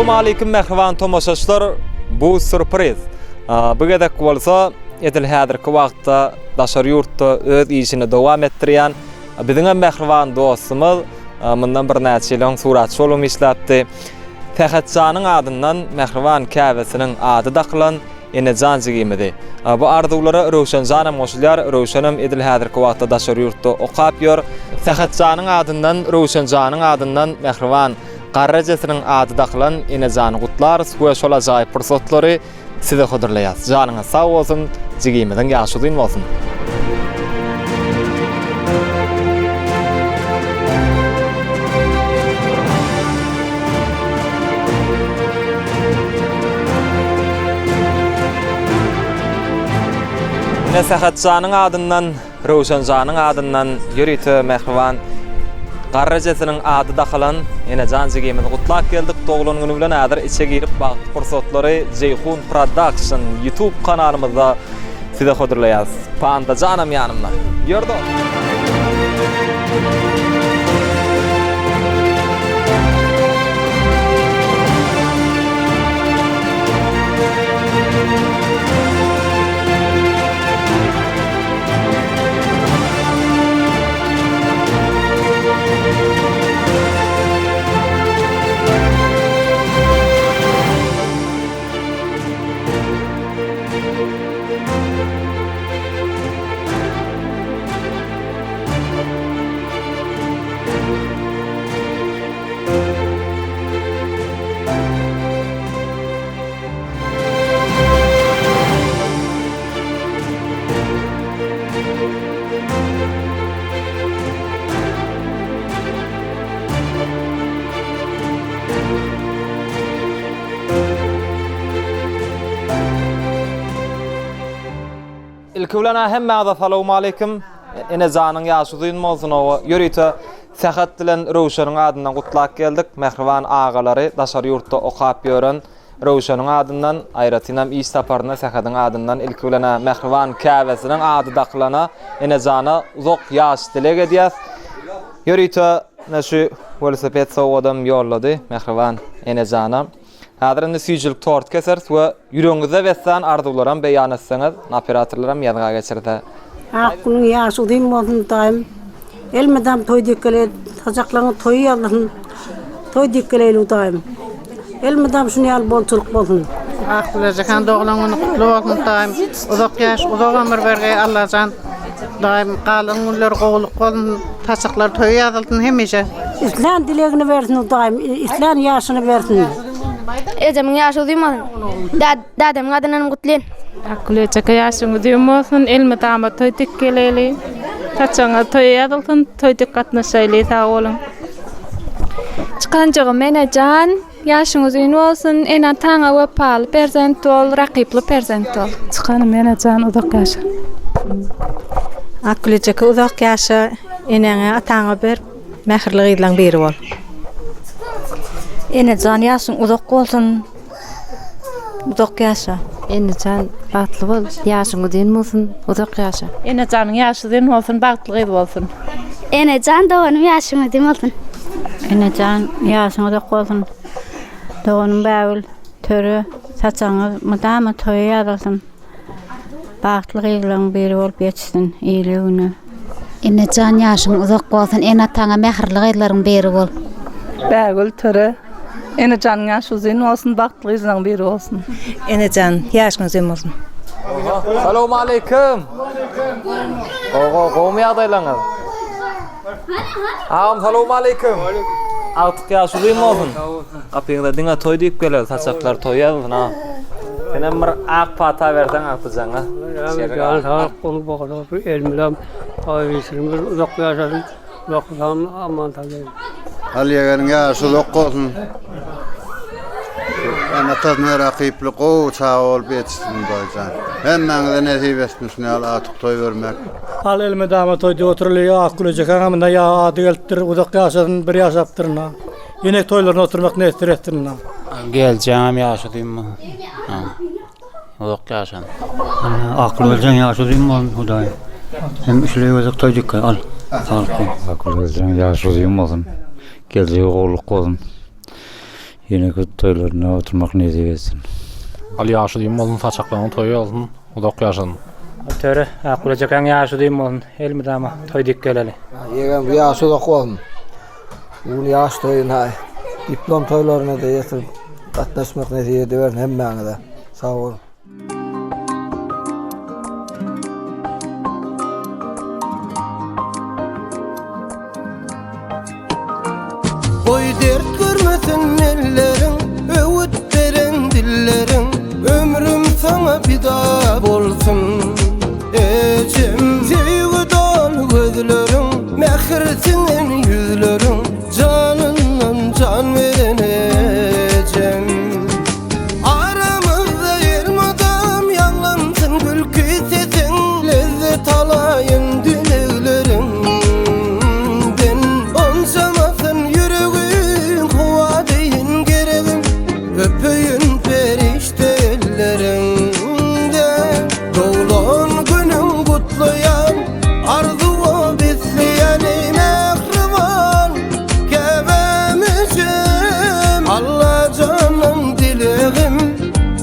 Assalamu alaykum mehriban tomoşaçlar. Bu sürpriz. Bu gedek bolsa edil häzirki wagtda daşar ýurtda öz işini dowam etdirýän biziň mehriban dostumyz mundan bir näçe ýyl suratçy bolup işläpdi. Tähetjanyň adyndan mehriban käbesiniň ady daklan Enejan jigimidi. Bu arzulara Rowşan Janam goşulýar. Rowşanam edil häzirki wagtda daşar ýurtda okap ýör. Tähetjanyň adyndan Rowşan Janyň adyndan mehriban Qarrajasynyň ady daklan Enejany gutlar. Bu şol ajaýyp pursatlary size hodurlaýar. Janyňyz sag bolsun, jigimiň ýaşy bolsun. Tähetjanyň adyndan, Rowşan Janyň adyndan ýörüýte mehriban Qarrajasynyň ady daklan Enejan jigimiň gutlap geldik. Doglan günü bilen häzir içe girip bagty pursatlary Jeyhun Production YouTube kanalymyzda size hodurlaýar. Panda Janam ýanymda. Ýördi. Ilkivlana hemme assalamu alaykum. Enejanyň ýaşy bolsun. Ýörüýte Tähet bilen Rowşanyň adyndan gutlap geldik. Mehriban agalary daşar ýurtda okap ýören Rowşanyň adyndan aýratynam iş taparyna Tähetiň adyndan ilkivlana mehriban käbesiniň ady daklana Enejana uzak ýaş dileg edýär. Ýörüýte näşe velosiped sowgadam ýollady mehriban Enejana. Häzirinde süýjülik tort keser we ýüregiňizde wetsen arzuwlaram beýan etseňiz, operatorlaram ýadyga geçirdi. Aklyň ýaşy bolsun daim. Elmedem toy dikele, tajaklaryň toy ýalyn. Toy dikele daim. Elmedem şunu ýal bolçuluk bolsun. Aklyň doglan güni kutly bolsun daim. Uzak ýaş, uzak ömür berge Allahjan. Daim galyň günler gowluk bolsun, tajaklar toy ýazylsyn hemeje. İslam dilegini versin daim. İslam ýaşyny versin. Ejemiň ýaşy uzayman. Dadamyň adyny gutlaýan. Aklyjaka ýaşyň uzaymasyn, elmedama toy dikkeleli. Taçaňa toy ýazylsyn, toy dik gatnaşaýly sag bolun. Çykanjygym Enejan, ýaşyň uzayn bolsun, ena taňa wepal, perzent ol, rakyply perzent ol. Çykanym Enejan uzak ýaşy. Aklyjaka uzak ýaşy, eneňe ataňa ber, mähirligi bilen beri bol. Enejan ýaşyň uzak bolsun. Uzak ýaşa. Enejan bagtly bol, ýaşyň uzayn bolsun, uzak ýaşa. Enejanyň ýaşy uzyn bolsun, bagtly bolsun. Enejan doganyň ýaşyň uzyn bolsun. Enejan ýaşyň uzak bolsun. Doganyň bäwil, töre, saçaňy mydama toy ýazylsyn. Bagtly bilen beri bolup ýetişsin, ýylygyny. Enejan ýaşyň uzak bolsun, ena taňa mähirligilaryň beri bol. Bäwil töre. Enejanyň ýaşy uzyn bolsun, bagtly bilen beri bolsun. Enejan ýaşyň uzyn bolsun. Assalamu alaykum. Gowy ýagdaýlaryňyz? Assalamu alaykum. Altyk ýaşy uzyn bolsun. Gapyňda diňe toy diýip geler, saçaklar toy ýazylsyn ha. Senem bir ak pata berseň atyjaňa. Ýa-ni sağ golup bakar, elmilem taýyşymy uzak ýaşasyn, uzakdan aman taýy. Alýaganyň ýaşy uzak bolsun. Ana taýny rakyply gowy sag bolup ýetişsin bolýan. Hemmeňize nesip etsin atyk toy bermek. Al elmedama toýda oturulýar, aklyjaka hamda ýa ady geltir, uzak ýaşasyn bir ýaşapdyrna. Ýene toýlaryna oturmak nästir etdirna. Geleceğim ýaşy diýme. Uzak ýaşan. Aklyjanyň ýaşy diýme Hudaý. Hem işleri özük toyduk al. Sağlık. Akıllıcan yaşlıyım olsun. Geleceği oğluk olsun. Yine toylarına oturmak nasip etsin. Ali yaşadığım olun saçaklarını toyu olsun. Uzak yaşadın. Töre akulacakan yaşadığım olun. Elmedama toy dikkeleli. Yegan bu yaşadı olun. Bu yaş toyun hay. Diplom toylarına da yatırıp katlaşmak nasip ediyor hemmene de. Sağ olun. Oy dert görmesin ellerin, öğüt veren dillerin, ömrüm sana fida bolsun. Ecem sevgi dolu gözlerin, mehrsinin yüzlerin, canından can veren ecem. Aramızda yermadam yanlansın gülkü sesin, lezzet alayın dileklerin. Öpüyün perişte ellerinde, doğulan günün kutlayan, arzuva besleyen ey mehriban kevemicim. Allah canım dileğim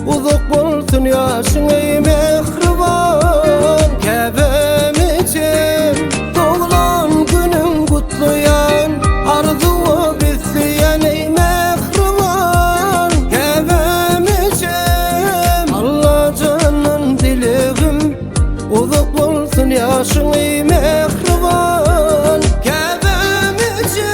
uzak bolsun yaşın ey mehriban kevemicim. Doğulan günün kutlayan, arzuva besleyen ey mehriban. Uzak olsun yaşın ey mehriban kevemicim.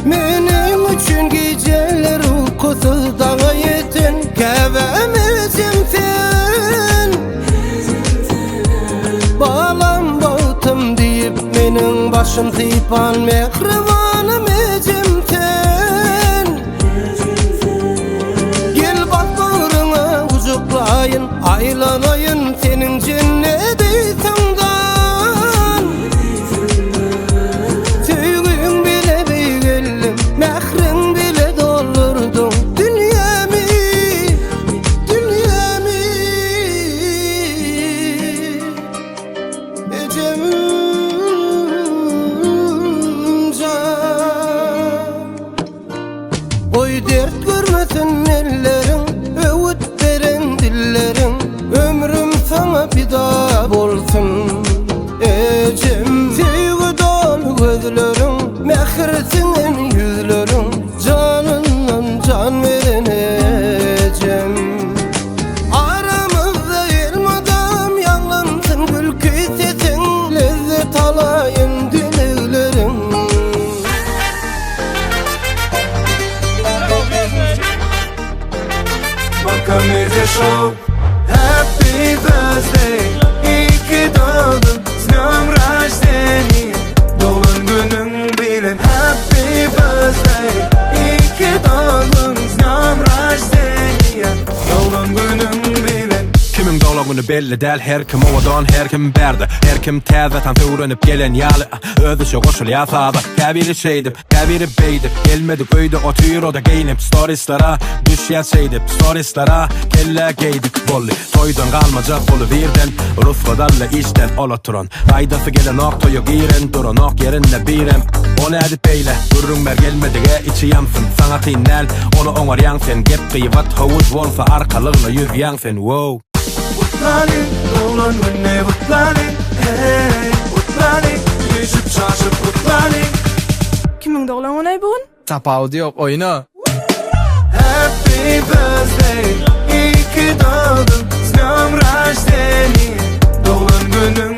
Benim için geceler uykusuz dağa yetin kevemicim sen. Bağlam bağıtım deyip menin başım tipan mehribanım ecim sen. Gel bak bağrına ucuklayın, aylanayın senin cennetiysandan. Sevgin bile beygillim, mehrin bile doldurdum dünyamı, dünyamı. Ecem can. Oy dert görmesin ellerin, öğüt veren dillerin, ömrüm sana fida bolsun. Ecem sevgi dolu gözlerin, mehrsinin yüzlerin, canından can veren ecem. Aramızda yermadam yanlansın gülkü sesin, lezzet alayın dileklerin. Bakameze Show. Happy birthday, iyi ki doğdun, с днём рождения. Doğum günün bilen happy birthday, iyi ki doğdun, с днём rождения. Doğum günün bilen. Kimin doğumunu belli del, her kim ovadan, her kim berdi, her kim təzətan tövrünüp gelen yalı, özüşe koşul yasadı. Kabiri şeydim, kabiri beydim, gelmedi köyde otur o da giyinip storieslara, düşen şeydim, storieslara, kelle geydik bolli. Toydan kalmayacak bolu birden, Rus kadarla işten olaturan, aydası gelen ok toyu giren, duran ok yerinde birem. Onu edip beyle, durun ber gelmedi ge içi yansın, sana tinnel, onu onar yansın, gep kıyvat havuz volsa arkalığına yüz yansın, wow. Kutlanik, doğulan günne kutlanik, hey kutlanik, düşüp şaşıp kutlanik. Kimin doğulan günü bugün? Tapavdi yok oyna. Happy birthday, iyi ki doğdun, с днём рождения. Doğum günün